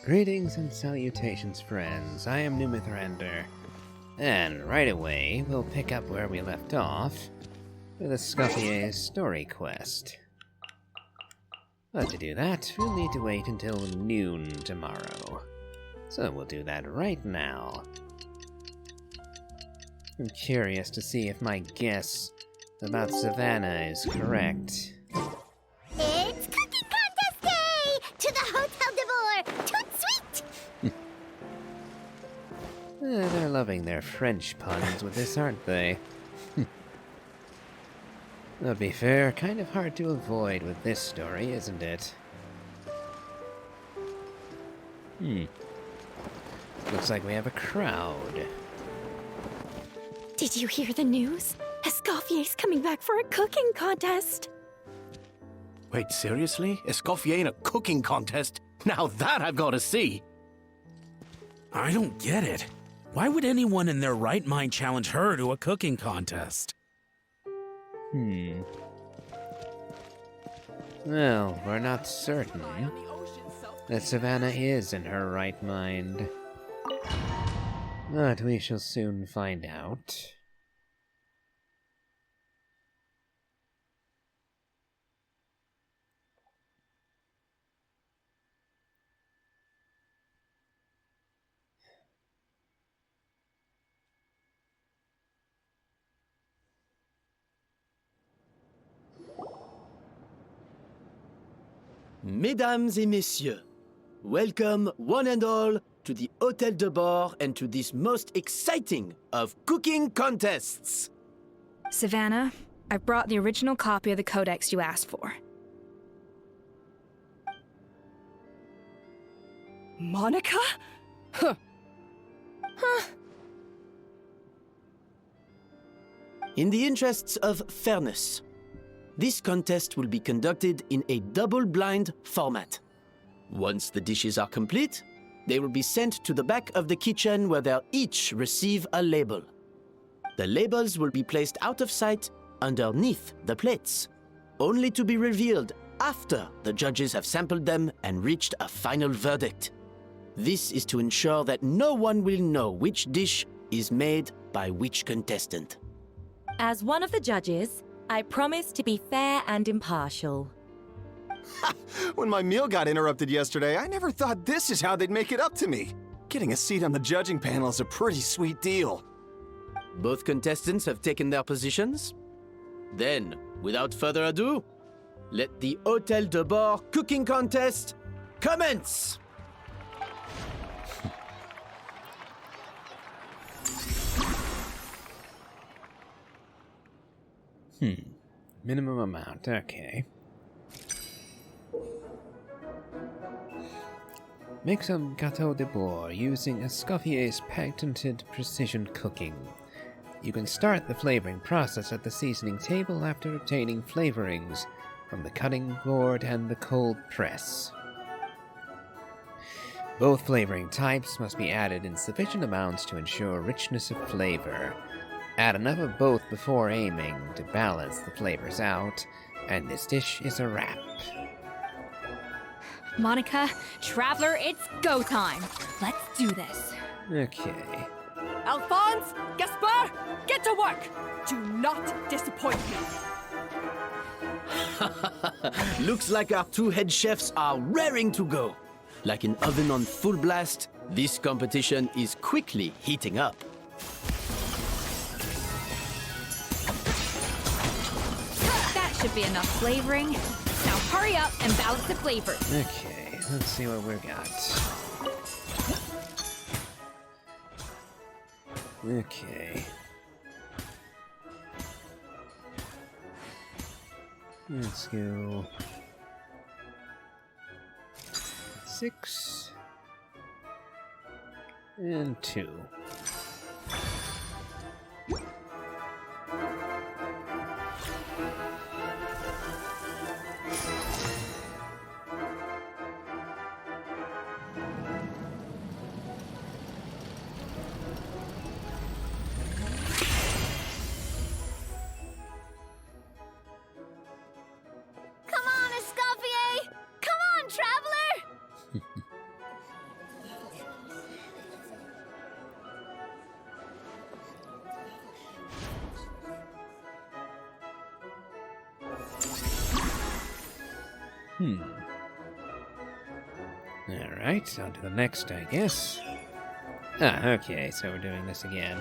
Greetings and salutations, friends. I am Numithrander. And right away, we'll pick up where we left off with Escoffier's story quest. But to do that, we'll need to wait until noon tomorrow. So we'll do that right now. I'm curious to see if my guess about Savannah is correct. It's cooking contest day! To the Hotel de Boer! Toot sweet! They're loving their French puns with this, aren't they? To be fair, kind of hard to avoid with this story, isn't it? Looks like we have a crowd. Did you hear the news? Escoffier's coming back for a cooking contest. Wait, seriously? Escoffier in a cooking contest? Now that I've got to see! I don't get it. Why would anyone in their right mind challenge her to a cooking contest? Well, we're not certain that Savannah is in her right mind. But we shall soon find out. Mesdames et messieurs, welcome one and all to the Hôtel de Bord and to this most exciting of cooking contests. Savannah, I've brought the original copy of the codex you asked for. Monica? Huh. In the interests of fairness, this contest will be conducted in a double-blind format. Once the dishes are complete, they will be sent to the back of the kitchen where they'll each receive a label. The labels will be placed out of sight underneath the plates, only to be revealed after the judges have sampled them and reached a final verdict. This is to ensure that no one will know which dish is made by which contestant. As one of the judges, I promise to be fair and impartial. When my meal got interrupted yesterday, I never thought this is how they'd make it up to me. Getting a seat on the judging panel is a pretty sweet deal. Both contestants have taken their positions. Then, without further ado, let the Hôtel de Bord cooking contest commence! Minimum amount, okay. Make some gâteau de bord using Escoffier's patented precision cooking. You can start the flavoring process at the seasoning table after obtaining flavorings from the cutting board and the cold press. Both flavoring types must be added in sufficient amounts to ensure richness of flavor. Add enough of both before aiming to balance the flavors out, and this dish is a wrap. Monica, Traveler, it's go time. Let's do this. Okay. Alphonse, Gaspar, get to work! Do not disappoint me. Looks like our two head chefs are raring to go. Like an oven on full blast, this competition is quickly heating up. That should be enough flavoring. Now hurry up and balance the flavors. Okay, let's see what we got. Okay. Let's go 6 and 2. Alright, on to the next, I guess. Ah, okay, so we're doing this again.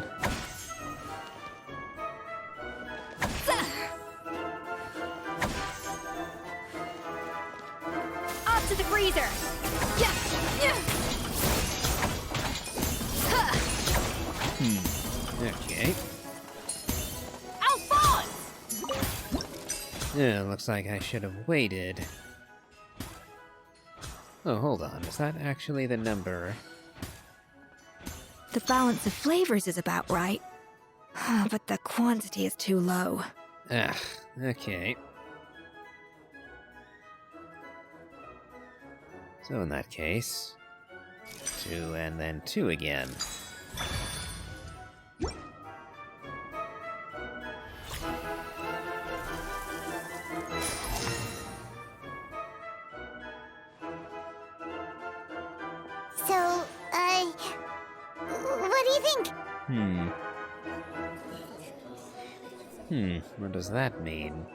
Off to the freezer! Yeah! Okay. Alphonse! Yeah, looks like I should have waited. Oh, hold on, is that actually the number? The balance of flavors is about right. But the quantity is too low. Ah, okay. So in that case, 2 and then 2 again. So, what do you think? What does that mean?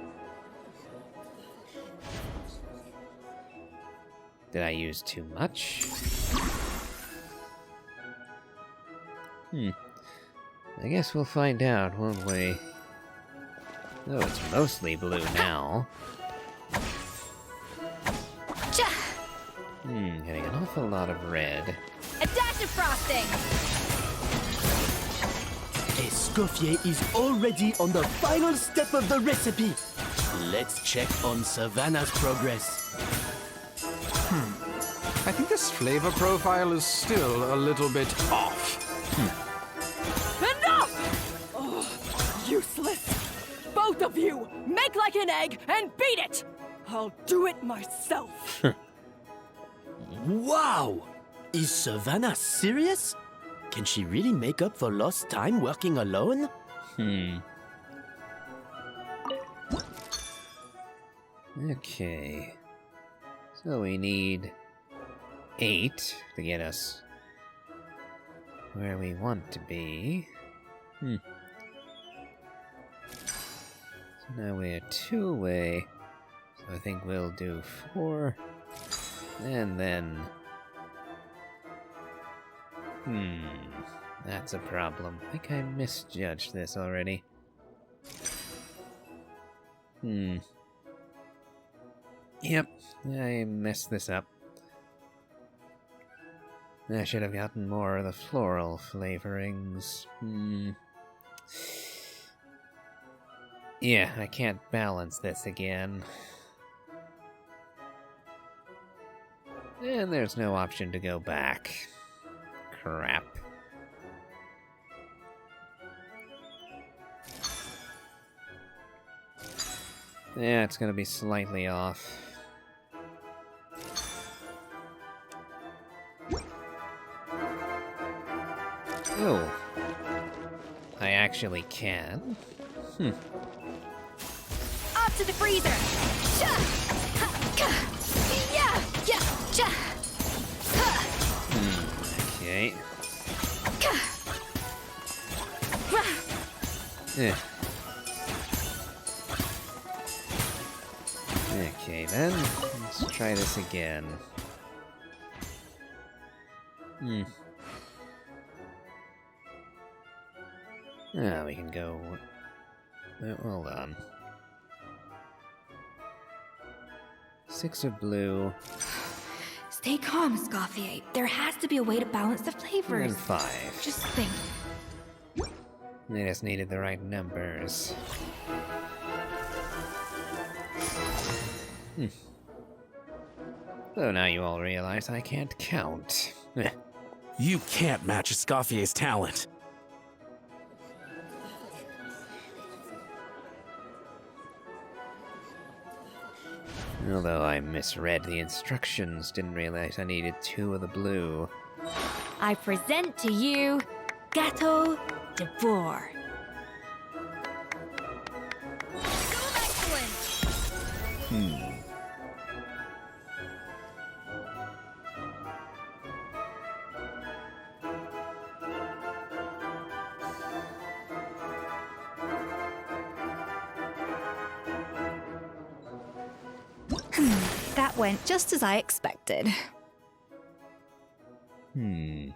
Did I use too much? I guess we'll find out, won't we? Oh, it's mostly blue now. Getting an awful lot of red. A dash of frosting! Escoffier is already on the final step of the recipe. Let's check on Savannah's progress. I think this flavor profile is still a little bit off. Enough! Oh, useless! Both of you, make like an egg and beat it! I'll do it myself. Wow! Is Savannah serious? Can she really make up for lost time working alone? Okay. So we need 8 to get us where we want to be. So now we're 2 away. So I think we'll do 4. And then... that's a problem. I think I misjudged this already. Yep, I messed this up. I should have gotten more of the floral flavorings. Yeah, I can't balance this again. And there's no option to go back. Crap. Yeah, it's gonna be slightly off. Oh. I actually can. Off to the freezer! Okay. Okay then, let's try this again. We can go... hold on. 6 of blue. Stay calm, Escoffier. There has to be a way to balance the flavors. And 5. Just think. They just needed the right numbers. So now you all realize I can't count. You can't match Escoffier's talent. Although I misread the instructions, didn't realize I needed 2 of the blue. I present to you Gâteau de Bourg. That went just as I expected. Yep,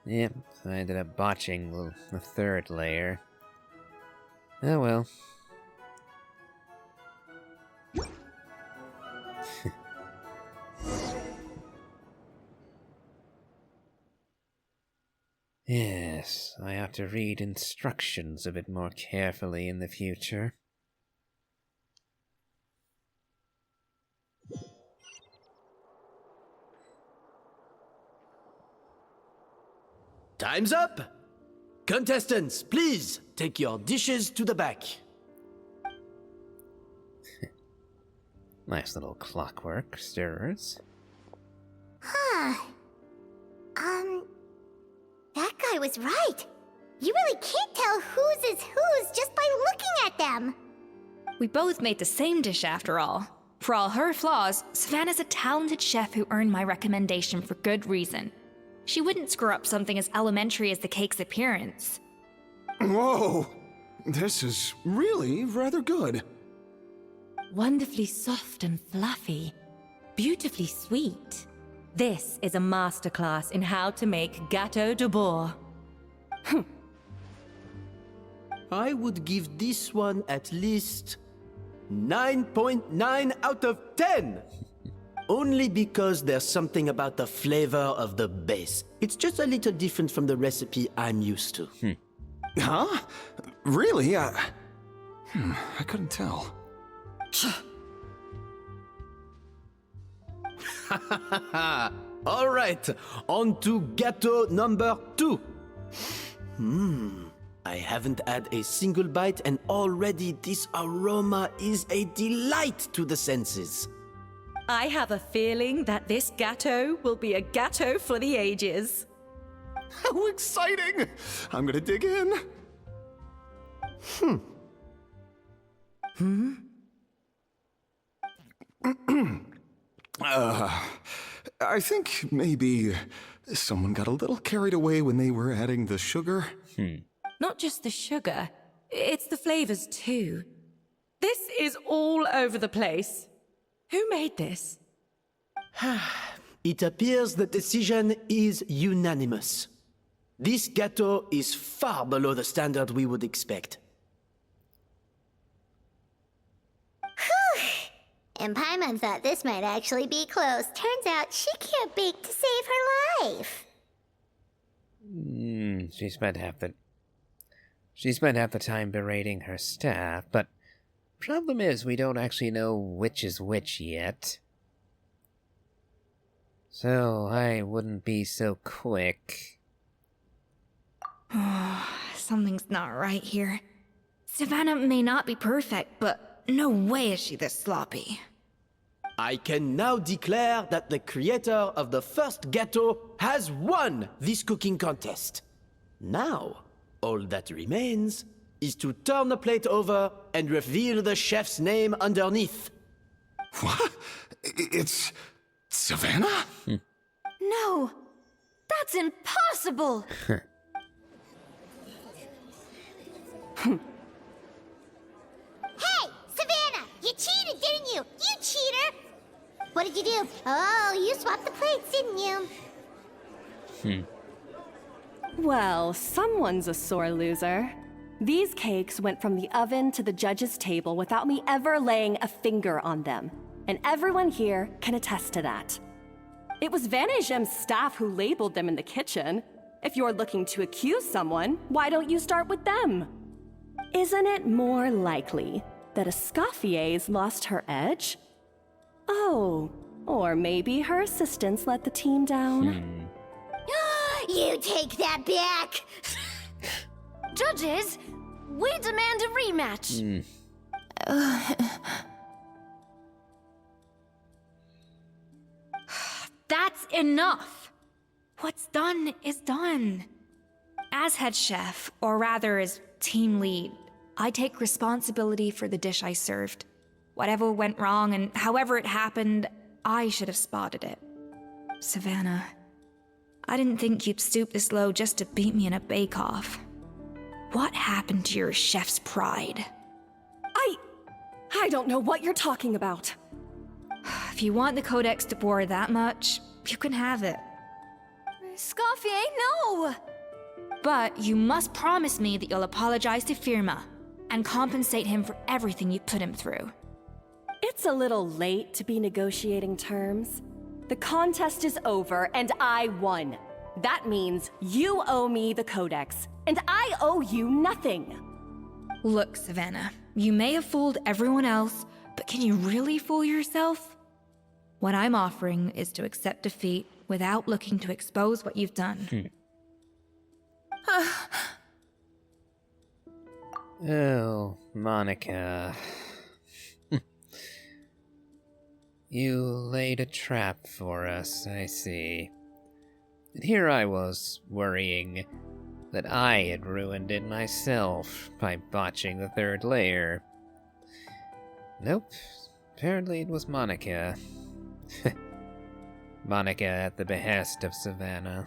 I ended up botching the third layer. Oh well. Yes, I ought to read instructions a bit more carefully in the future. Time's up! Contestants, please take your dishes to the back. Nice little clockwork stirrers. Huh. That guy was right. You really can't tell whose is whose just by looking at them. We both made the same dish after all. For all her flaws, Savannah's a talented chef who earned my recommendation for good reason. She wouldn't screw up something as elementary as the cake's appearance. Whoa! This is really rather good. Wonderfully soft and fluffy. Beautifully sweet. This is a masterclass in how to make gâteau de bois. I would give this one at least 9.9 out of 10! Only because there's something about the flavor of the base. It's just a little different from the recipe I'm used to. Huh? Really? I couldn't tell. All right, on to gâteau number 2. I haven't had a single bite and already this aroma is a delight to the senses. I have a feeling that this gâteau will be a gâteau for the ages. How exciting! I'm gonna dig in. I think maybe someone got a little carried away when they were adding the sugar. Not just the sugar, it's the flavors too. This is all over the place. Who made this? It appears the decision is unanimous. This gâteau is far below the standard we would expect. And Paimon thought this might actually be close. Turns out she can't bake to save her life. She spent half the time berating her staff, but problem is we don't actually know which is which yet. So I wouldn't be so quick. Something's not right here. Savannah may not be perfect, but no way is she this sloppy. I can now declare that the creator of the first gâteau has won this cooking contest. Now, all that remains is to turn the plate over and reveal the chef's name underneath. What? It's Savannah? No! That's impossible! Hey, Savannah! You cheated, didn't you? You cheater! What did you do? Oh, you swapped the plates, didn't you? Well, someone's a sore loser. These cakes went from the oven to the judge's table without me ever laying a finger on them. And everyone here can attest to that. It was Van Gem's staff who labeled them in the kitchen. If you're looking to accuse someone, why don't you start with them? Isn't it more likely that Escoffier's lost her edge? Oh, or maybe her assistants let the team down? You take that back! Judges, we demand a rematch. That's enough! What's done is done. As head chef, or rather as team lead, I take responsibility for the dish I served. Whatever went wrong and however it happened, I should have spotted it. Savannah, I didn't think you'd stoop this low just to beat me in a bake-off. What happened to your chef's pride? I don't know what you're talking about. If you want the Codex de Boer that much, you can have it. Escoffier, no! But you must promise me that you'll apologize to Firma and compensate him for everything you put him through. It's a little late to be negotiating terms. The contest is over, and I won. That means you owe me the Codex, and I owe you nothing. Look, Savannah, you may have fooled everyone else, but can you really fool yourself? What I'm offering is to accept defeat without looking to expose what you've done. Oh, Monica. You laid a trap for us, I see. And here I was, worrying that I had ruined it myself by botching the third layer. Nope, apparently it was Monica. Monica at the behest of Savannah.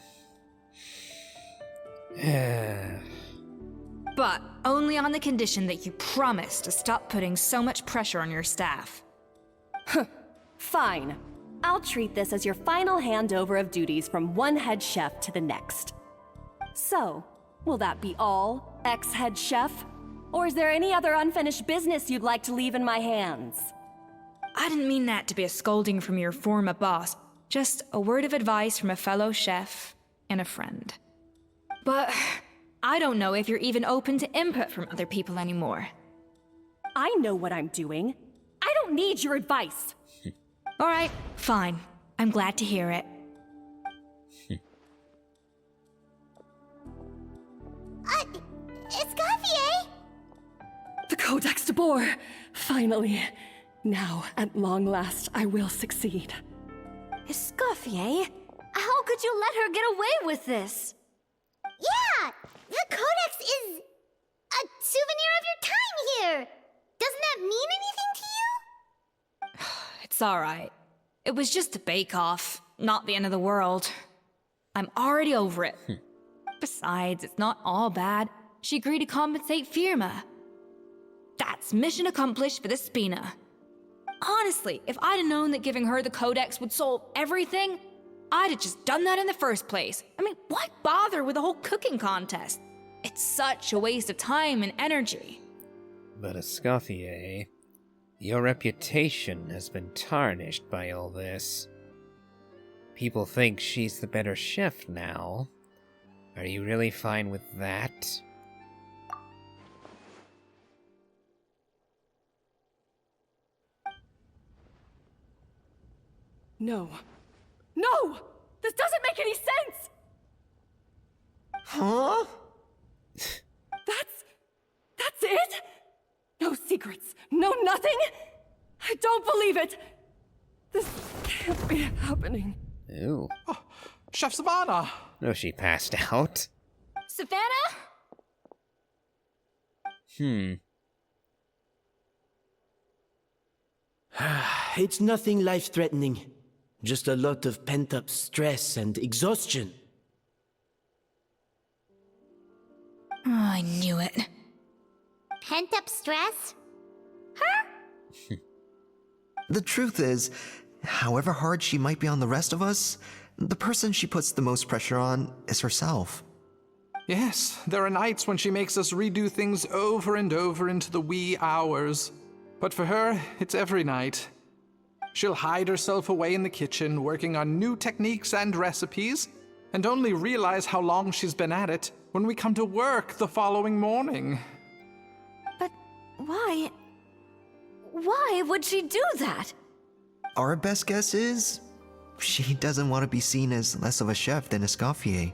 But only on the condition that you promise to stop putting so much pressure on your staff. Fine. I'll treat this as your final handover of duties from one head chef to the next. So, will that be all, ex-head chef? Or is there any other unfinished business you'd like to leave in my hands? I didn't mean that to be a scolding from your former boss, just a word of advice from a fellow chef and a friend. But I don't know if you're even open to input from other people anymore. I know what I'm doing. I don't need your advice. All right, fine. I'm glad to hear it. Escoffier? The Codex de Boer! Finally. Now, at long last, I will succeed. Escoffier? How could you let her get away with this? Yeah! The Codex is a souvenir of your time here! Doesn't that mean anything to you? It's all right. It was just a bake-off, not the end of the world. I'm already over it. Besides, it's not all bad. She agreed to compensate Firma. That's mission accomplished for the Spina. Honestly, if I'd have known that giving her the Codex would solve everything, I'd have just done that in the first place. I mean, why bother with the whole cooking contest? It's such a waste of time and energy. But Escoffier, your reputation has been tarnished by all this. People think she's the better chef now. Are you really fine with that? No. No! This doesn't make any sense! Huh? That's it? No secrets, no nothing? I don't believe it! This can't be happening. Ooh. Oh, Chef Savannah! No, she passed out. Savannah? It's nothing life-threatening. Just a lot of pent-up stress and exhaustion. Oh, I knew it. Pent-up stress? Her? The truth is, however hard she might be on the rest of us, the person she puts the most pressure on is herself. Yes, there are nights when she makes us redo things over and over into the wee hours. But for her, it's every night. She'll hide herself away in the kitchen, working on new techniques and recipes, and only realize how long she's been at it when we come to work the following morning. But why? Why would she do that? Our best guess is, she doesn't want to be seen as less of a chef than Escoffier.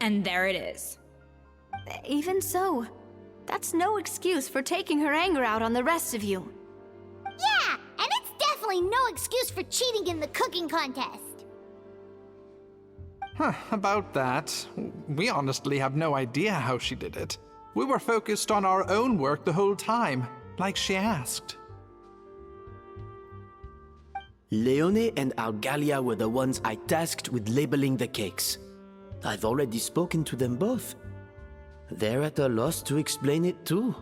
And there it is. Even so, that's no excuse for taking her anger out on the rest of you. Yeah, and it's definitely no excuse for cheating in the cooking contest. About that, we honestly have no idea how she did it. We were focused on our own work the whole time, like she asked. Leone and Algalia were the ones I tasked with labeling the cakes. I've already spoken to them both. They're at a loss to explain it too.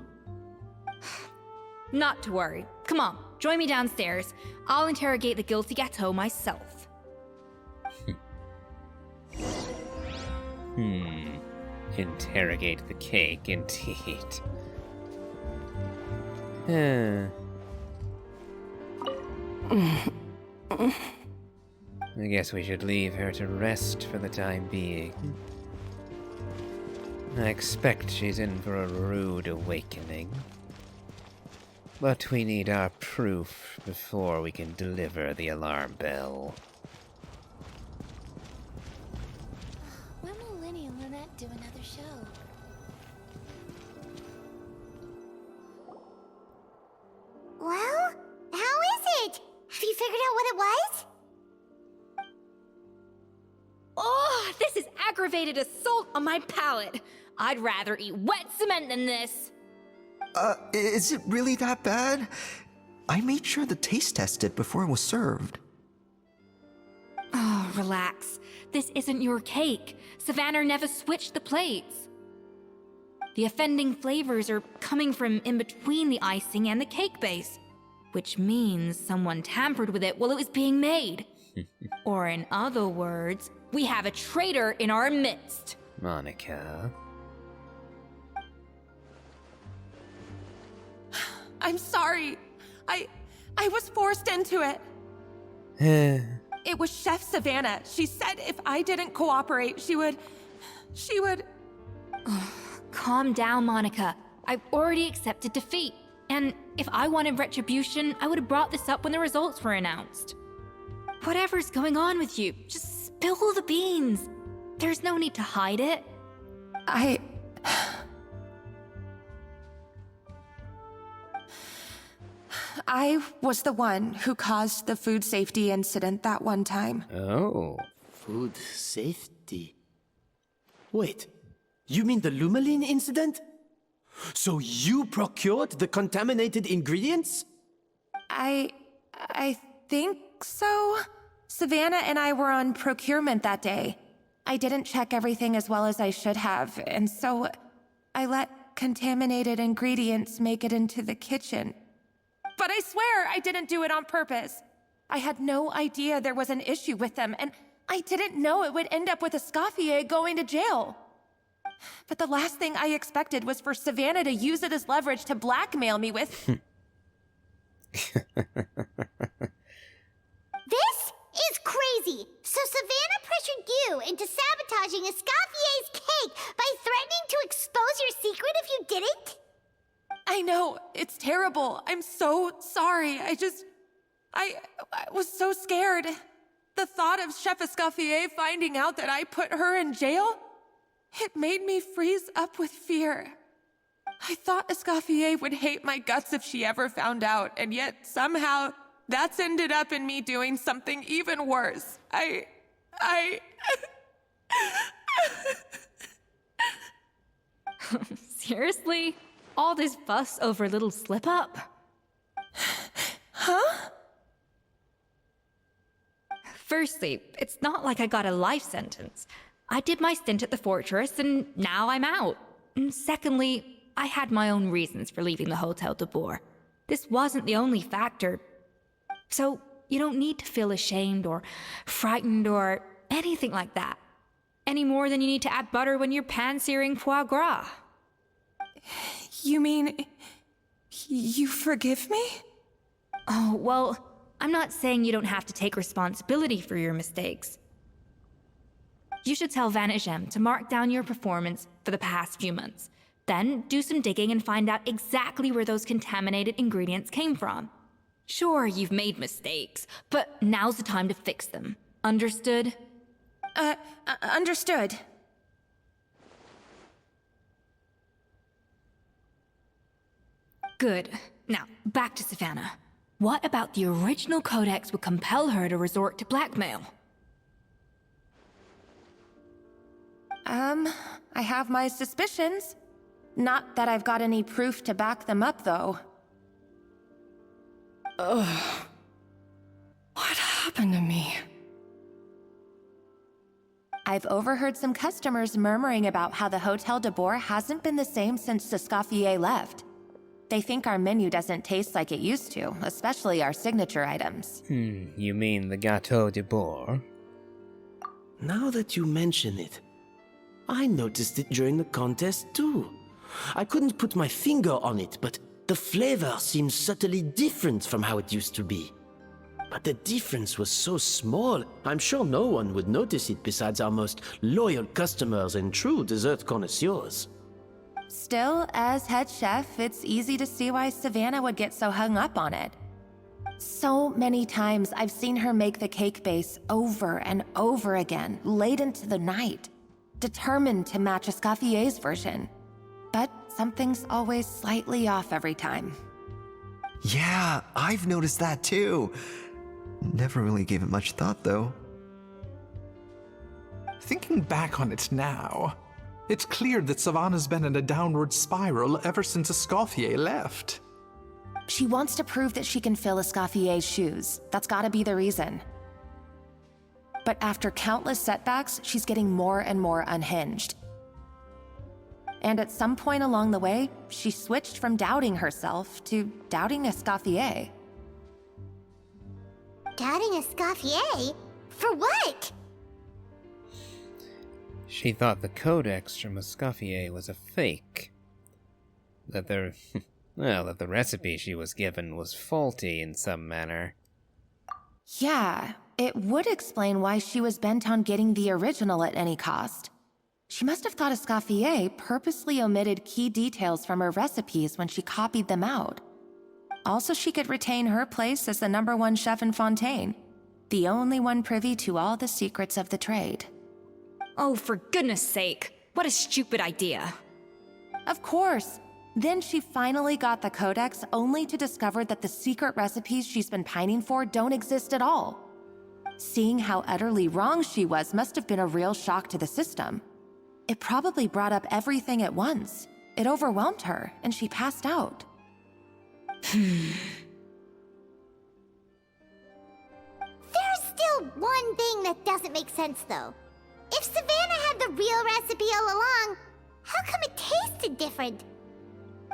Not to worry. Come on, join me downstairs. I'll interrogate the guilty gâteau myself. Interrogate the cake, indeed. I guess we should leave her to rest for the time being. I expect she's in for a rude awakening. But we need our proof before we can deliver the alarm bell. When will Linny and Lynette do another show? Well, how is it? Have you figured out what it was? Oh, this is aggravated assault on my palate. I'd rather eat wet cement than this. Is it really that bad? I made sure the taste tested before it was served. Oh, relax. This isn't your cake. Savannah never switched the plates. The offending flavors are coming from in between the icing and the cake base, which means someone tampered with it while it was being made. Or in other words, we have a traitor in our midst. Monica. I'm sorry. I was forced into it. It was Chef Savannah. She said if I didn't cooperate, she would... Calm down, Monica. I've already accepted defeat. And if I wanted retribution, I would have brought this up when the results were announced. Whatever's going on with you, just spill the beans. There's no need to hide it. I was the one who caused the food safety incident that one time. Oh. Food safety. Wait, you mean the Lumaline incident? So you procured the contaminated ingredients? I think so. Savannah and I were on procurement that day. I didn't check everything as well as I should have, and so I let contaminated ingredients make it into the kitchen. But I swear I didn't do it on purpose. I had no idea there was an issue with them, and I didn't know it would end up with Escoffier going to jail. But the last thing I expected was for Savannah to use it as leverage to blackmail me with... This is crazy! So Savannah pressured you into sabotaging Escoffier's cake by threatening to expose your secret if you didn't? I know, it's terrible. I'm so sorry. I was so scared. The thought of Chef Escoffier finding out that I put her in jail, it made me freeze up with fear. I thought Escoffier would hate my guts if she ever found out, and yet somehow that's ended up in me doing something even worse. Seriously? All this fuss over a little slip-up? Huh? Firstly, it's not like I got a life sentence. I did my stint at the fortress, and now I'm out. And secondly, I had my own reasons for leaving the Hotel de Boer. This wasn't the only factor. So, you don't need to feel ashamed or frightened or anything like that. Any more than you need to add butter when you're pan-searing foie gras. You mean... you forgive me? Oh, well, I'm not saying you don't have to take responsibility for your mistakes. You should tell Vanagem to mark down your performance for the past few months. Then do some digging and find out exactly where those contaminated ingredients came from. Sure, you've made mistakes, but now's the time to fix them. Understood? Understood. Good. Now, back to Savannah. What about the original codex would compel her to resort to blackmail? I have my suspicions. Not that I've got any proof to back them up, though. Ugh. What happened to me? I've overheard some customers murmuring about how the Hotel de Boer hasn't been the same since Escoffier left. They think our menu doesn't taste like it used to, especially our signature items. You mean the Gâteau de Bourg? Now that you mention it, I noticed it during the contest too. I couldn't put my finger on it, but the flavor seems subtly different from how it used to be. But the difference was so small, I'm sure no one would notice it besides our most loyal customers and true dessert connoisseurs. Still, as head chef, it's easy to see why Savannah would get so hung up on it. So many times I've seen her make the cake base over and over again, late into the night, determined to match Escoffier's version. But something's always slightly off every time. Yeah, I've noticed that too. Never really gave it much thought, though. Thinking back on it now, it's clear that Savannah's been in a downward spiral ever since Escoffier left. She wants to prove that she can fill Escoffier's shoes. That's gotta be the reason. But after countless setbacks, she's getting more and more unhinged. And at some point along the way, she switched from doubting herself to doubting Escoffier. Doubting Escoffier? For what? She thought the codex from Escoffier was a fake. That the recipe she was given was faulty in some manner. Yeah, it would explain why she was bent on getting the original at any cost. She must have thought Escoffier purposely omitted key details from her recipes when she copied them out. Also, she could retain her place as the #1 chef in Fontaine, the only one privy to all the secrets of the trade. Oh, for goodness sake, what a stupid idea. Of course. Then she finally got the codex only to discover that the secret recipes she's been pining for don't exist at all. Seeing how utterly wrong she was must have been a real shock to the system. It probably brought up everything at once. It overwhelmed her, and she passed out. There's still one thing that doesn't make sense, though. If Savannah had the real recipe all along, how come it tasted different?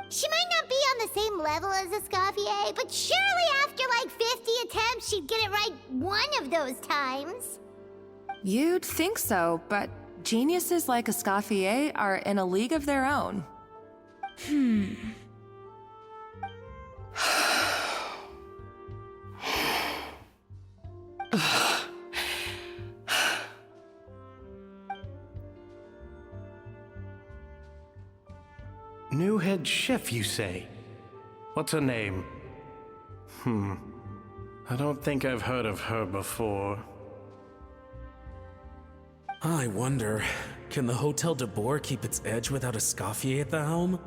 She might not be on the same level as Escoffier, but surely after like 50 attempts, she'd get it right one of those times. You'd think so, but geniuses like Escoffier are in a league of their own. New head chef, you say? What's her name? I don't think I've heard of her before. I wonder, can the Hotel de Bourg keep its edge without Escoffier at the helm?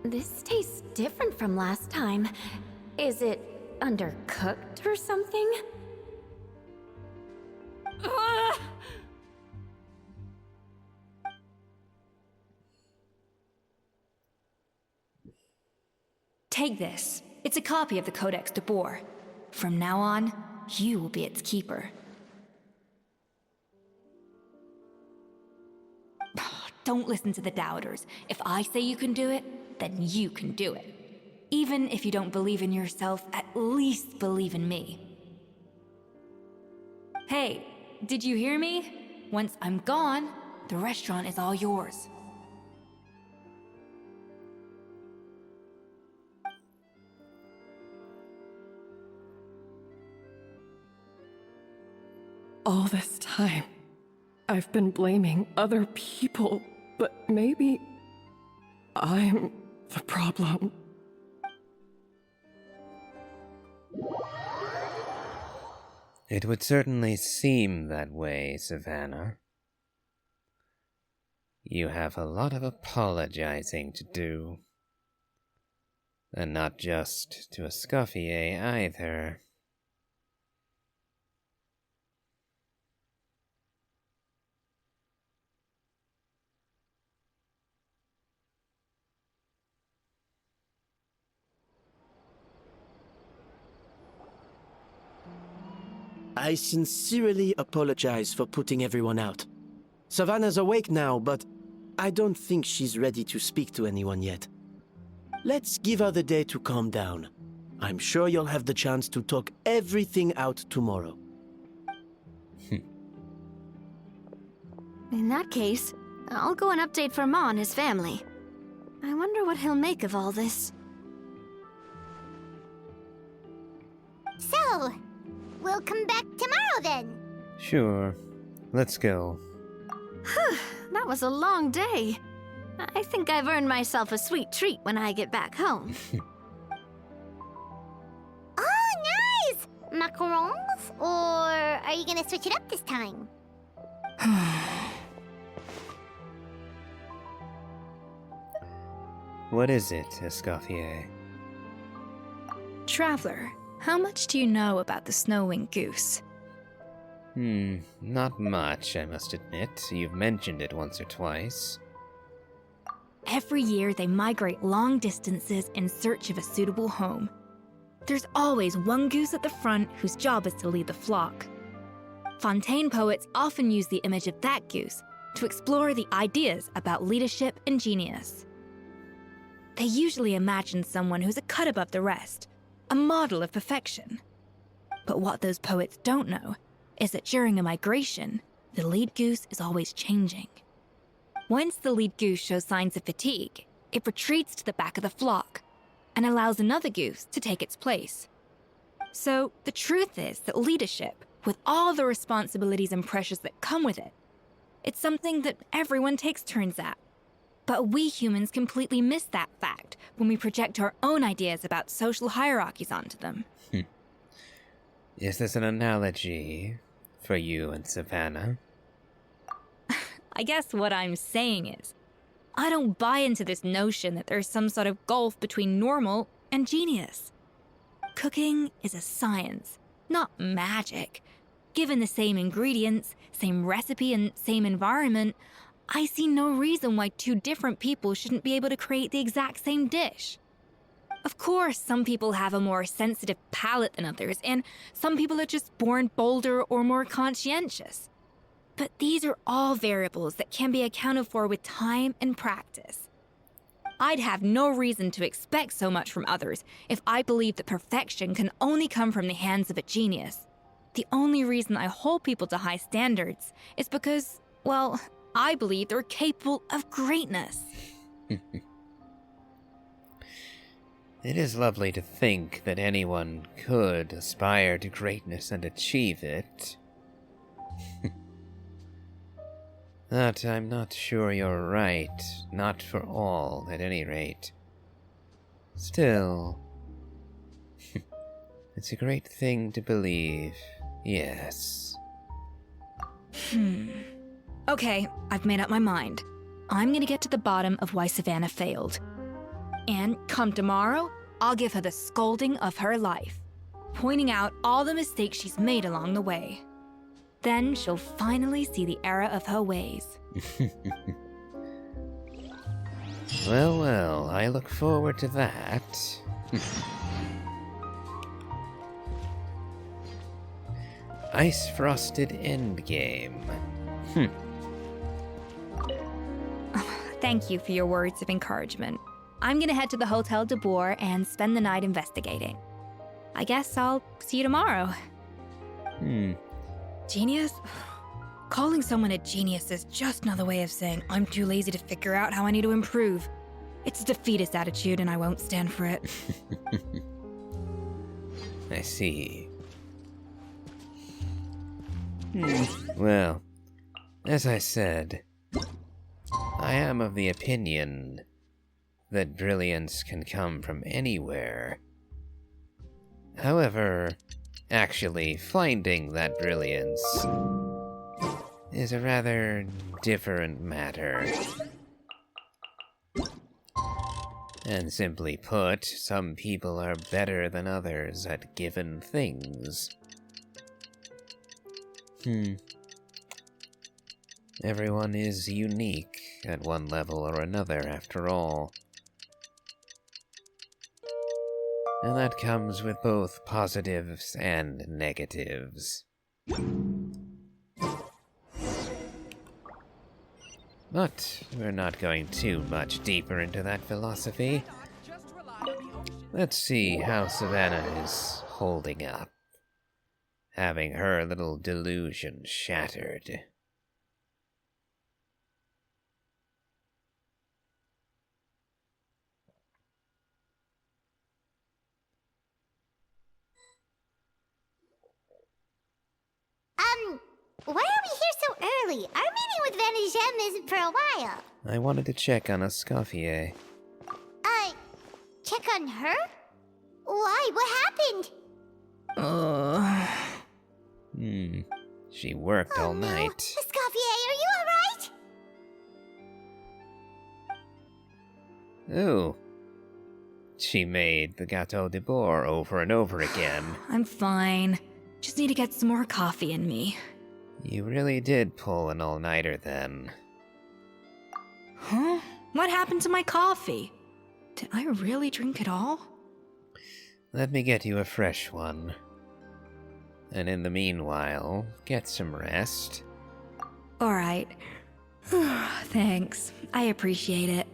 This tastes different from last time. Is it undercooked or something? Take this. It's a copy of the Codex de Bourg. From now on, you will be its keeper. Don't listen to the doubters. If I say you can do it, then you can do it. Even if you don't believe in yourself, at least believe in me. Hey, did you hear me? Once I'm gone, the restaurant is all yours. All this time, I've been blaming other people, but maybe I'm the problem. It would certainly seem that way, Savannah. You have a lot of apologizing to do. And not just to Escoffier either. I sincerely apologize for putting everyone out. Savannah's awake now, but I don't think she's ready to speak to anyone yet. Let's give her the day to calm down. I'm sure you'll have the chance to talk everything out tomorrow. In that case, I'll go and update Firma on his family. I wonder what he'll make of all this. So, we'll come back tomorrow then. Sure. Let's go. That was a long day. I think I've earned myself a sweet treat when I get back home. Oh, nice! Macarons? Or are you gonna switch it up this time? What is it, Escoffier? Traveler, how much do you know about the snow-winged goose? Not much, I must admit. You've mentioned it once or twice. Every year, they migrate long distances in search of a suitable home. There's always one goose at the front whose job is to lead the flock. Fontaine poets often use the image of that goose to explore the ideas about leadership and genius. They usually imagine someone who's a cut above the rest, a model of perfection. But what those poets don't know is that during a migration, the lead goose is always changing. Once the lead goose shows signs of fatigue, it retreats to the back of the flock and allows another goose to take its place. So the truth is that leadership, with all the responsibilities and pressures that come with it, it's something that everyone takes turns at. But we humans completely miss that fact when we project our own ideas about social hierarchies onto them. Is this an analogy for you and Savannah? I guess what I'm saying is, I don't buy into this notion that there's some sort of gulf between normal and genius. Cooking is a science, not magic. Given the same ingredients, same recipe, and same environment, I see no reason why two different people shouldn't be able to create the exact same dish. Of course, some people have a more sensitive palate than others, and some people are just born bolder or more conscientious. But these are all variables that can be accounted for with time and practice. I'd have no reason to expect so much from others if I believed that perfection can only come from the hands of a genius. The only reason I hold people to high standards is because, well, I believe they're capable of greatness. It is lovely to think that anyone could aspire to greatness and achieve it. But I'm not sure you're right. Not for all, at any rate. Still, it's a great thing to believe, yes. Okay, I've made up my mind. I'm gonna get to the bottom of why Savannah failed. And come tomorrow, I'll give her the scolding of her life, pointing out all the mistakes she's made along the way. Then she'll finally see the error of her ways. Well, I look forward to that. Ice-frosted endgame. Thank you for your words of encouragement. I'm gonna head to the Hotel de Boer and spend the night investigating. I guess I'll see you tomorrow. Genius? Calling someone a genius is just another way of saying I'm too lazy to figure out how I need to improve. It's a defeatist attitude and I won't stand for it. I see. Well, as I said, I am of the opinion that brilliance can come from anywhere. However, actually finding that brilliance is a rather different matter. And simply put, some people are better than others at given things. Everyone is unique at one level or another, after all. And that comes with both positives and negatives. But we're not going too much deeper into that philosophy. Let's see how Savannah is holding up, having her little delusion shattered. Why are we here so early? Our meeting with Van de Gem isn't for a while. I wanted to check on Escoffier. Check on her? Why? What happened? She worked all night. Escoffier, are you alright? Oh. She made the Gâteau de Bourg over and over again. I'm fine. Just need to get some more coffee in me. You really did pull an all-nighter then. Huh? What happened to my coffee? Did I really drink it all? Let me get you a fresh one. And in the meanwhile, get some rest. Alright. Thanks. I appreciate it.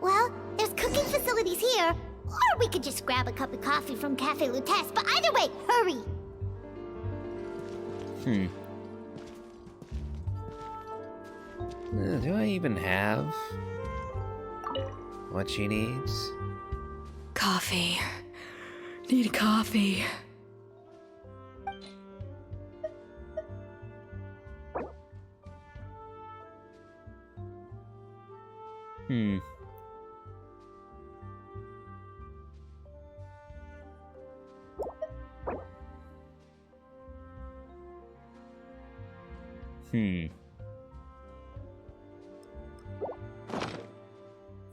Well, there's cooking facilities here. Or we could just grab a cup of coffee from Cafe Lutece, but either way, hurry! Do I even have what she needs? Coffee. Need coffee.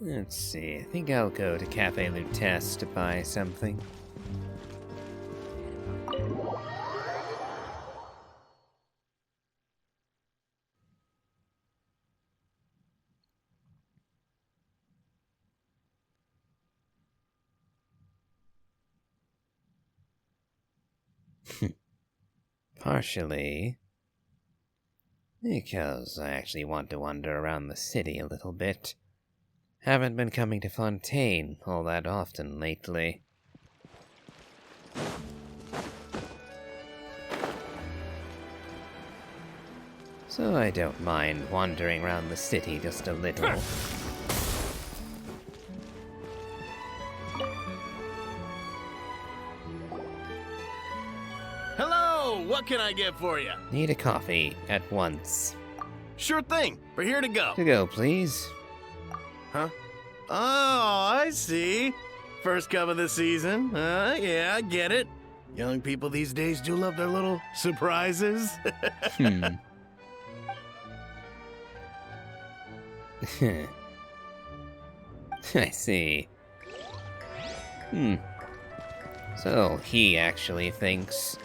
Let's see, I think I'll go to Cafe Lutece to buy something. Partially because I actually want to wander around the city a little bit. Haven't been coming to Fontaine all that often lately. So I don't mind wandering around the city just a little. Hello, what can I get for you? Need a coffee at once. Sure thing, we're here to go. To go, please. Huh? Oh, I see. First cup of the season. Yeah, I get it. Young people these days do love their little surprises. I see. So he actually thinks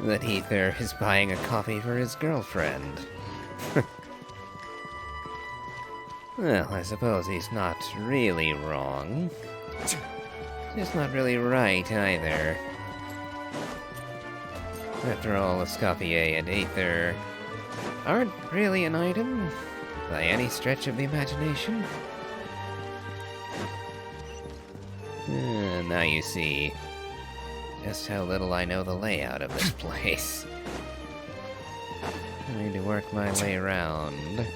that Ether is buying a coffee for his girlfriend. Well, I suppose he's not really wrong. Just not really right either. After all, Escoffier and Aether aren't really an item by any stretch of the imagination. Now you see just how little I know the layout of this place. I need to work my way around.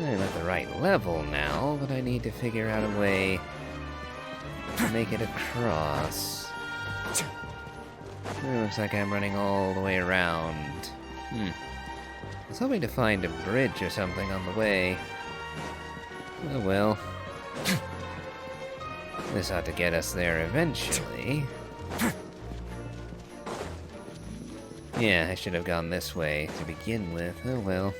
I'm at the right level now, but I need to figure out a way to make it across. It looks like I'm running all the way around. I was hoping to find a bridge or something on the way. Oh well. This ought to get us there eventually. Yeah, I should have gone this way to begin with. Oh well.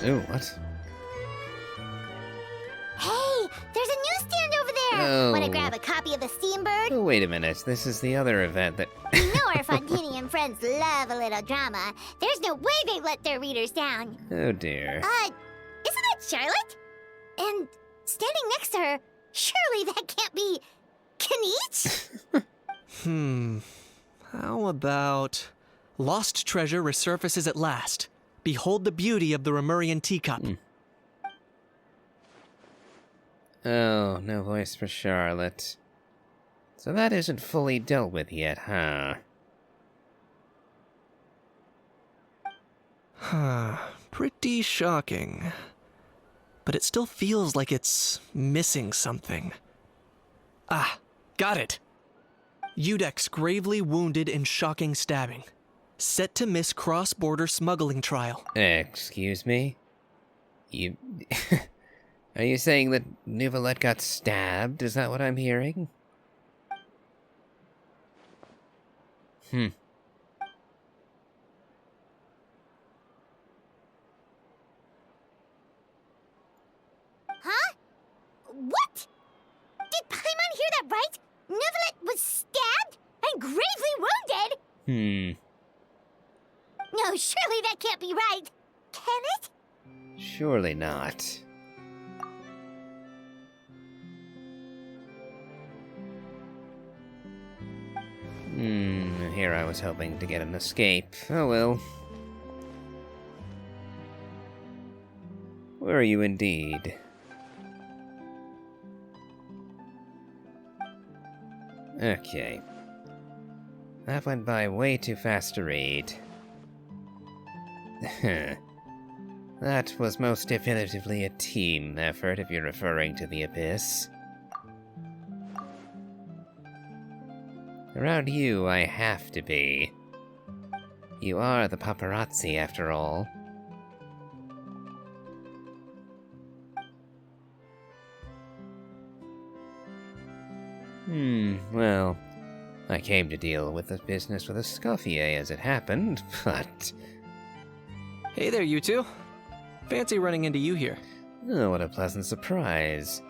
Ooh, what? Hey, there's a newsstand over there! Oh. Wanna grab a copy of the Steambird? Oh, wait a minute. This is the other event that... You know our Fontanian friends love a little drama. There's no way they let their readers down. Oh dear. Isn't that Charlotte? And standing next to her, Surely that can't be... Kanich? How about... Lost treasure resurfaces at last. Behold the beauty of the Remurian teacup. Oh, no voice for Charlotte. So that isn't fully dealt with yet, huh? Pretty shocking. But it still feels like it's missing something. Ah, got it! Udex gravely wounded in shocking stabbing. Set to miss cross-border smuggling trial. Excuse me? You... Are you saying that Neuvillette got stabbed? Is that what I'm hearing? Huh? What? Did Paimon hear that right? Neuvillette was stabbed and gravely wounded? No, surely that can't be right. Can it? Surely not. Here I was hoping to get an escape. Oh well. Where are you indeed? Okay. That went by way too fast to read. That was most definitively a team effort if you're referring to the Abyss. Around you, I have to be. You are the paparazzi, after all. Well, I came to deal with the business with Escoffier as it happened, but... Hey there, you two. Fancy running into you here. Oh, what a pleasant surprise.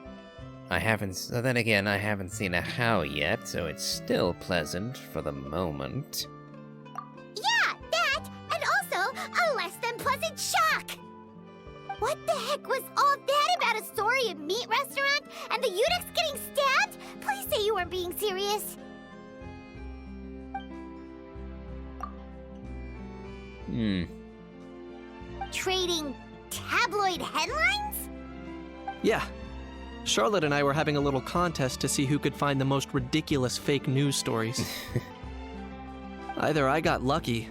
Then again, I haven't seen a How yet, so it's still pleasant for the moment. Yeah, that, and also a less than pleasant shock! What the heck was all that about a Saurian meat restaurant and the Udex getting stabbed? Please say you weren't being serious. Trading tabloid headlines? Yeah. Charlotte and I were having a little contest to see who could find the most ridiculous fake news stories. Either I got lucky,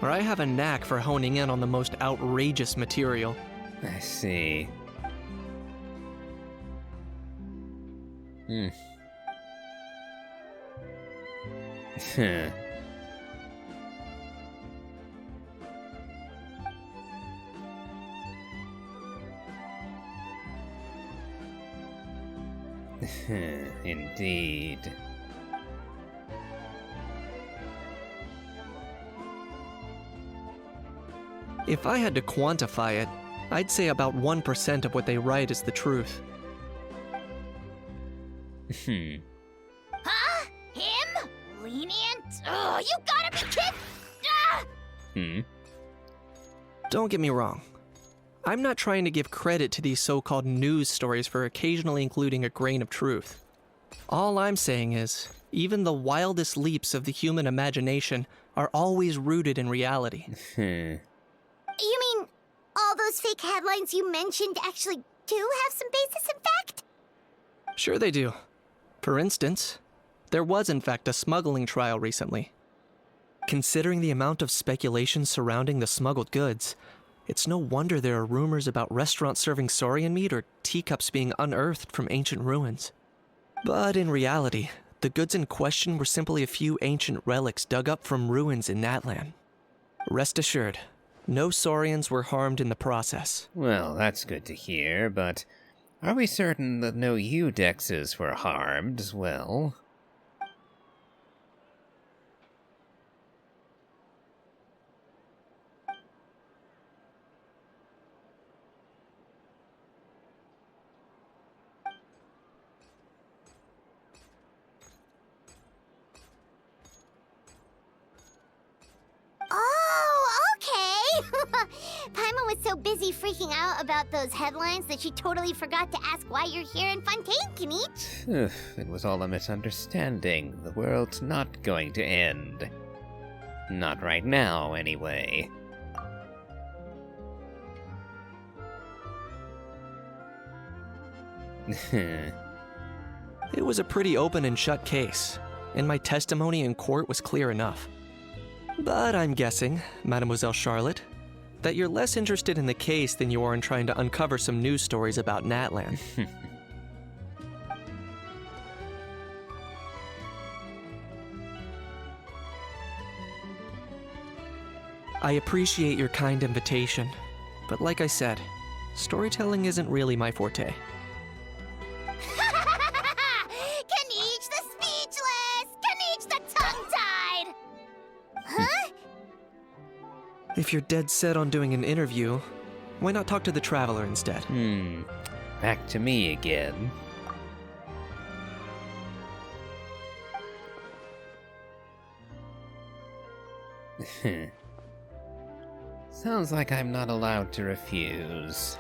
or I have a knack for honing in on the most outrageous material. I see. Indeed. If I had to quantify it, I'd say about 1% of what they write is the truth. Huh? Him? Lenient? Oh, you gotta be kidding! Don't get me wrong. I'm not trying to give credit to these so-called news stories for occasionally including a grain of truth. All I'm saying is, even the wildest leaps of the human imagination are always rooted in reality. You mean all those fake headlines you mentioned actually do have some basis in fact? Sure they do. For instance, there was in fact a smuggling trial recently. Considering the amount of speculation surrounding the smuggled goods, it's no wonder there are rumors about restaurants serving saurian meat or teacups being unearthed from ancient ruins. But in reality, the goods in question were simply a few ancient relics dug up from ruins in Natlan. Rest assured, no saurians were harmed in the process. Well, that's good to hear, but are we certain that no Udexes were harmed as well? Oh, okay! Paimon was so busy freaking out about those headlines that she totally forgot to ask why you're here in Fontaine, Kinich. It was all a misunderstanding. The world's not going to end. Not right now, anyway. It was a pretty open and shut case, and my testimony in court was clear enough. But I'm guessing, Mademoiselle Charlotte, that you're less interested in the case than you are in trying to uncover some news stories about Natlan. I appreciate your kind invitation, but like I said, storytelling isn't really my forte. Kinich the speechless! Kinich the tongue-tied! Huh? If you're dead set on doing an interview, why not talk to the Traveler instead? Back to me again. Sounds like I'm not allowed to refuse.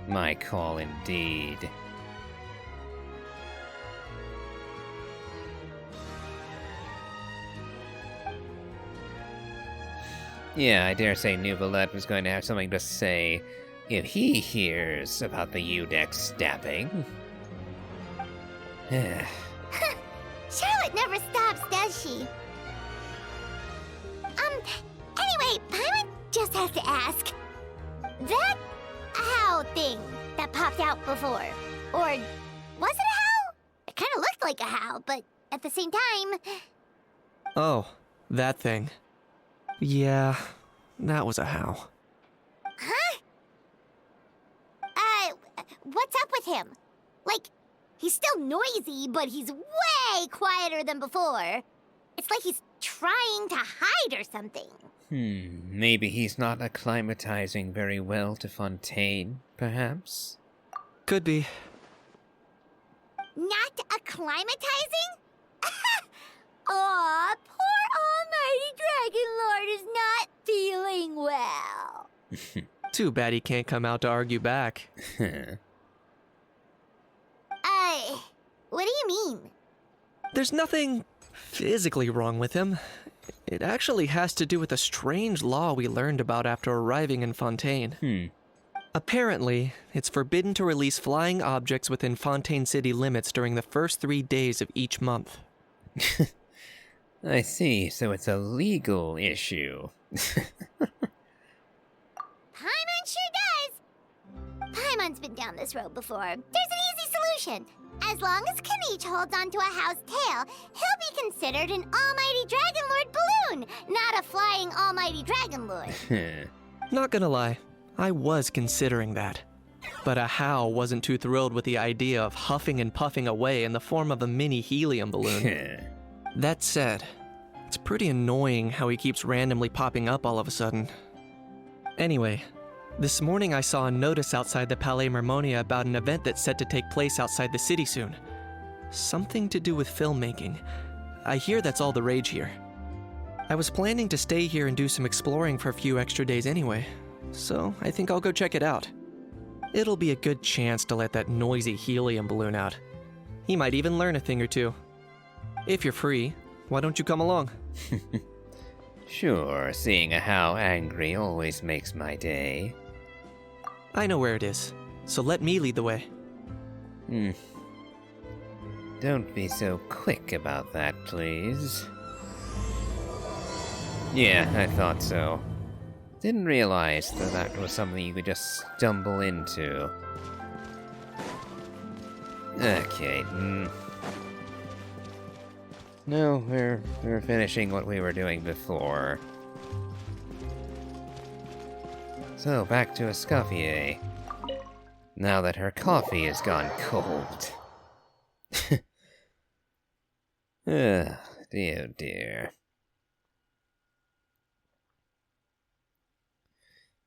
My call indeed. Yeah, I dare say Nouvelette was going to have something to say if he hears about the Udex stabbing. Charlotte never stops, does she? Anyway, Paimon just has to ask. That howl thing that popped out before, or was it a howl? It kind of looked like a howl, but at the same time... Oh, that thing. Yeah, that was a howl. Huh? What's up with him? Like, he's still noisy, but he's way quieter than before. It's like he's trying to hide or something. Maybe he's not acclimatizing very well to Fontaine, perhaps? Could be. Not acclimatizing? Aw, poor Almighty Dragon Lord is not feeling well. Too bad he can't come out to argue back. What do you mean? There's nothing physically wrong with him. It actually has to do with a strange law we learned about after arriving in Fontaine. Apparently, it's forbidden to release flying objects within Fontaine city limits during the first 3 days of each month. I see, so it's a legal issue. Paimon sure does! Paimon's been down this road before. There's an easy solution. As long as Kinich holds onto a house tail, he'll be considered an Almighty Dragon Lord balloon, not a flying Almighty Dragon Lord. Not gonna lie, I was considering that. But Ahau wasn't too thrilled with the idea of huffing and puffing away in the form of a mini helium balloon. That said, it's pretty annoying how he keeps randomly popping up all of a sudden. Anyway, this morning I saw a notice outside the Palais Mermonia about an event that's set to take place outside the city soon. Something to do with filmmaking. I hear that's all the rage here. I was planning to stay here and do some exploring for a few extra days anyway, so I think I'll go check it out. It'll be a good chance to let that noisy helium balloon out. He might even learn a thing or two. If you're free, why don't you come along? Sure, seeing how angry always makes my day. I know where it is, so let me lead the way. Don't be so quick about that, please. Yeah, I thought so. Didn't realize that was something you could just stumble into. Okay, No, we're finishing what we were doing before. So, back to Escoffier. Now that her coffee has gone cold. Ugh, dear, dear.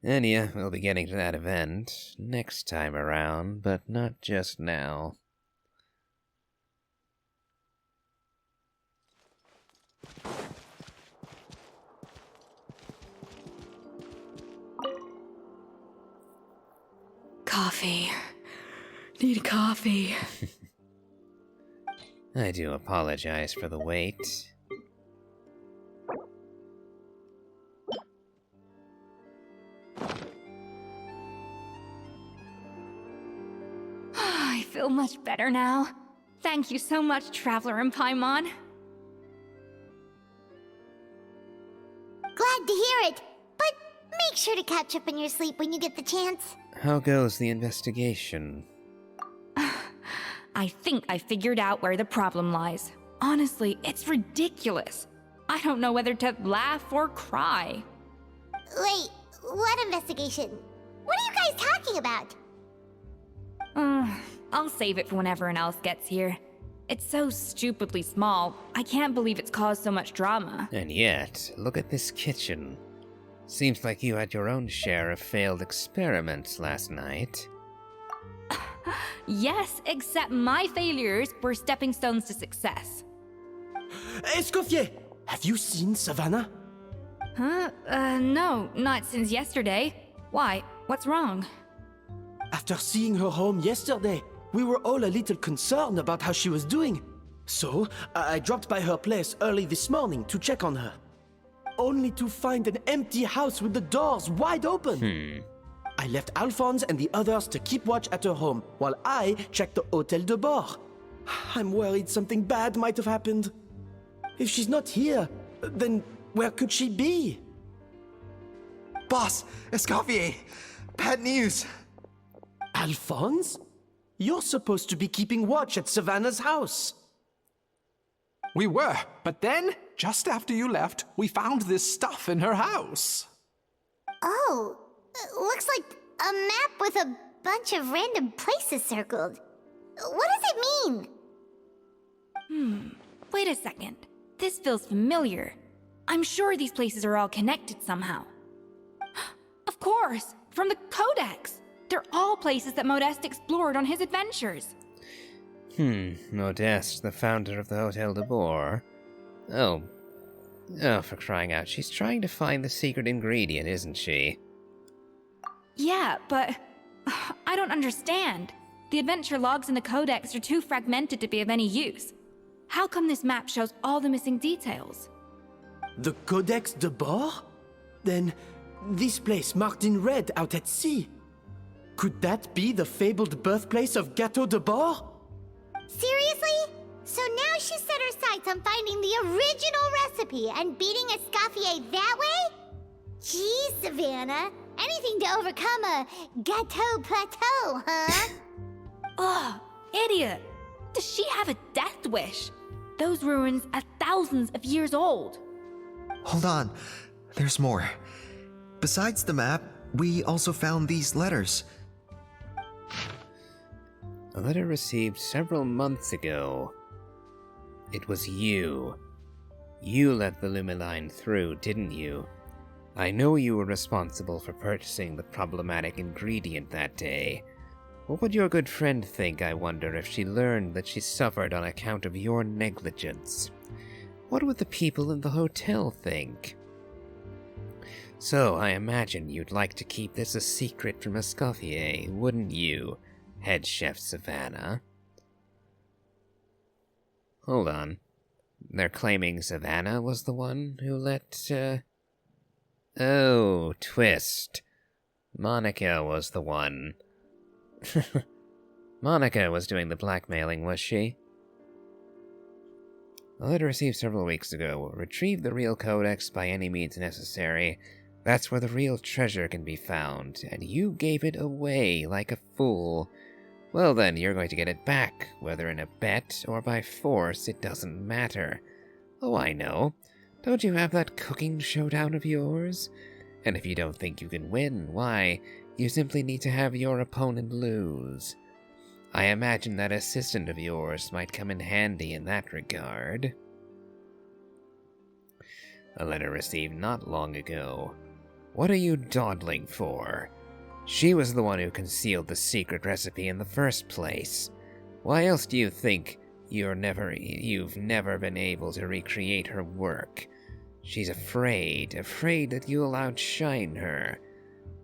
And yeah, we'll be getting to that event next time around, but not just now. Coffee. Need coffee. I do apologize for the wait. I feel much better now. Thank you so much, Traveler and Paimon. Glad to hear it, but make sure to catch up in your sleep when you get the chance. How goes the investigation? I think I figured out where the problem lies. Honestly, it's ridiculous. I don't know whether to laugh or cry. Wait, what investigation? What are you guys talking about? I'll save it for when everyone else gets here. It's so stupidly small, I can't believe it's caused so much drama. And yet, look at this kitchen. Seems like you had your own share of failed experiments last night. Yes, except my failures were stepping stones to success. Escoffier, have you seen Savannah? Huh? No, not since yesterday. Why? What's wrong? After seeing her home yesterday, we were all a little concerned about how she was doing. So, I dropped by her place early this morning to check on her. Only to find an empty house with the doors wide open. I left Alphonse and the others to keep watch at her home, while I checked the Hôtel de Bord. I'm worried something bad might have happened. If she's not here, then where could she be? Boss, Escoffier, bad news. Alphonse? You're supposed to be keeping watch at Savannah's house. We were, but then, just after you left, we found this stuff in her house. Oh, looks like a map with a bunch of random places circled. What does it mean? Wait a second. This feels familiar. I'm sure these places are all connected somehow. Of course, from the Codex. They're all places that Modeste explored on his adventures. Modeste, the founder of the Hôtel de Bord. Oh, for crying out, she's trying to find the secret ingredient, isn't she? Yeah, but I don't understand. The adventure logs in the Codex are too fragmented to be of any use. How come this map shows all the missing details? The Codex de Bord? Then, this place marked in red out at sea. Could that be the fabled birthplace of Gâteau de Bord? Seriously? So now she set her sights on finding the original recipe and beating Escoffier that way? Geez, Savannah. Anything to overcome a Gâteau plateau, huh? Ugh, idiot! Does she have a death wish? Those ruins are thousands of years old. Hold on, there's more. Besides the map, we also found these letters. A letter received several months ago. It was you. You let the Lumiline through, didn't you? I know you were responsible for purchasing the problematic ingredient that day. What would your good friend think, I wonder, if she learned that she suffered on account of your negligence? What would the people in the hotel think? So, I imagine you'd like to keep this a secret from Escoffier, wouldn't you, Head Chef Savannah? Hold on. They're claiming Savannah was the one who let, Oh, twist. Monica was the one. Monica was doing the blackmailing, was she? A letter received several weeks ago. Retrieve the real codex by any means necessary. That's where the real treasure can be found, and you gave it away like a fool. Well then, you're going to get it back, whether in a bet or by force, it doesn't matter. Oh, I know. Don't you have that cooking showdown of yours? And if you don't think you can win, why, you simply need to have your opponent lose. I imagine that assistant of yours might come in handy in that regard. A letter received not long ago. What are you dawdling for? She was the one who concealed the secret recipe in the first place. Why else do you think you've never been able to recreate her work? She's afraid that you'll outshine her.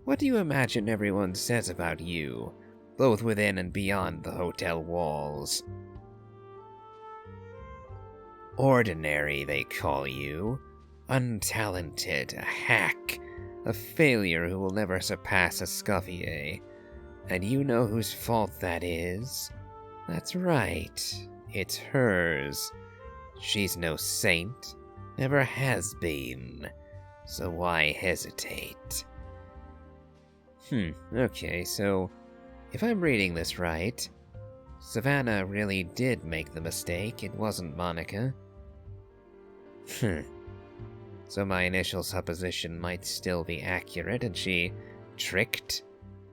What do you imagine everyone says about you? both within and beyond the hotel walls. Ordinary, they call you. Untalented, a hack, a failure who will never surpass Escoffier. And you know whose fault that is? That's right, it's hers. She's no saint, never has been, so why hesitate? Okay, so if I'm reading this right, Savannah really did make the mistake, it wasn't Monica. So my initial supposition might still be accurate, and she tricked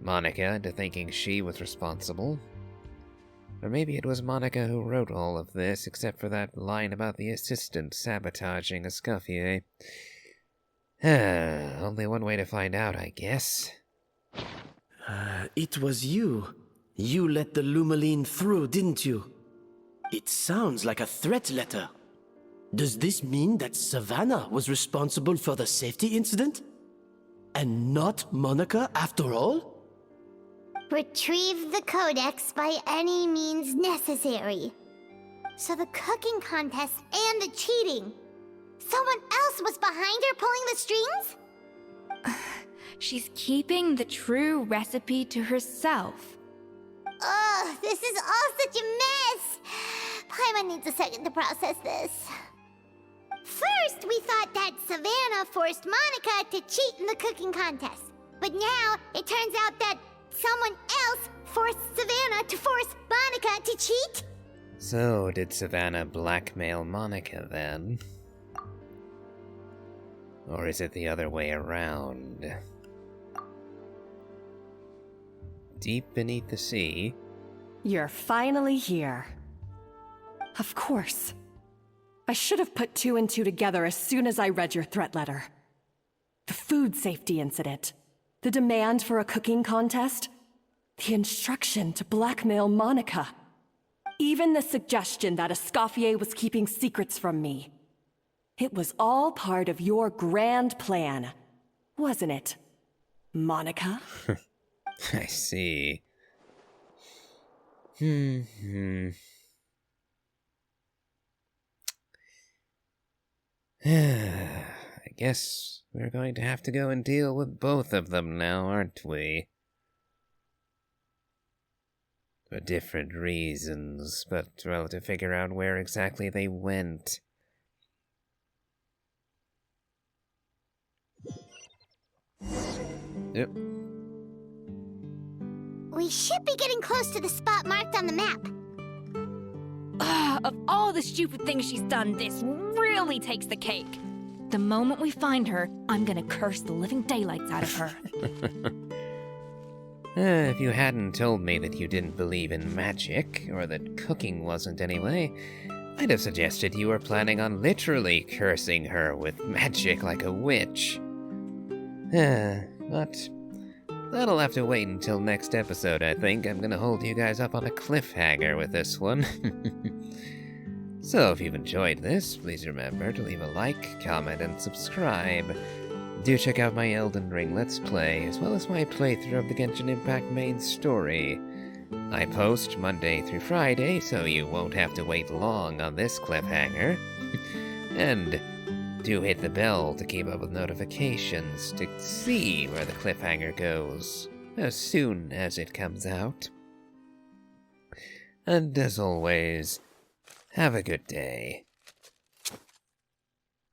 Monica into thinking she was responsible. Or maybe it was Monica who wrote all of this, except for that line about the assistant sabotaging Escoffier. Only one way to find out, I guess. It was you. You let the Lumaline through, didn't you? It sounds like a threat letter. Does this mean that Savannah was responsible for the safety incident? And not Monica after all? Retrieve the codex by any means necessary. So the cooking contest and the cheating. Someone else was behind her pulling the strings? She's keeping the true recipe to herself. Ugh, this is all such a mess. Paimon needs a second to process this. First, we thought that Savannah forced Monica to cheat in the cooking contest. But now, it turns out that someone else forced Savannah to force Monica to cheat? So, did Savannah blackmail Monica then? Or is it the other way around? Deep beneath the sea. You're finally here. Of course. I should have put two and two together as soon as I read your threat letter. The food safety incident, the demand for a cooking contest, the instruction to blackmail Monica, even the suggestion that Escoffier was keeping secrets from me. It was all part of your grand plan, wasn't it, Monica? I see. I guess we're going to have to go and deal with both of them now, aren't we? For different reasons, but well, to figure out where exactly they went. Yep. We should be getting close to the spot marked on the map. Of all the stupid things she's done, this really takes the cake. The moment we find her, I'm gonna curse the living daylights out of her. If you hadn't told me that you didn't believe in magic, or that cooking wasn't anyway, I'd have suggested you were planning on literally cursing her with magic like a witch. But that'll have to wait until next episode, I think. I'm gonna hold you guys up on a cliffhanger with this one. So if you've enjoyed this, please remember to leave a like, comment, and subscribe. Do check out my Elden Ring Let's Play, as well as my playthrough of the Genshin Impact main story. I post Monday through Friday, so you won't have to wait long on this cliffhanger. And do hit the bell to keep up with notifications to see where the cliffhanger goes as soon as it comes out. And as always, have a good day.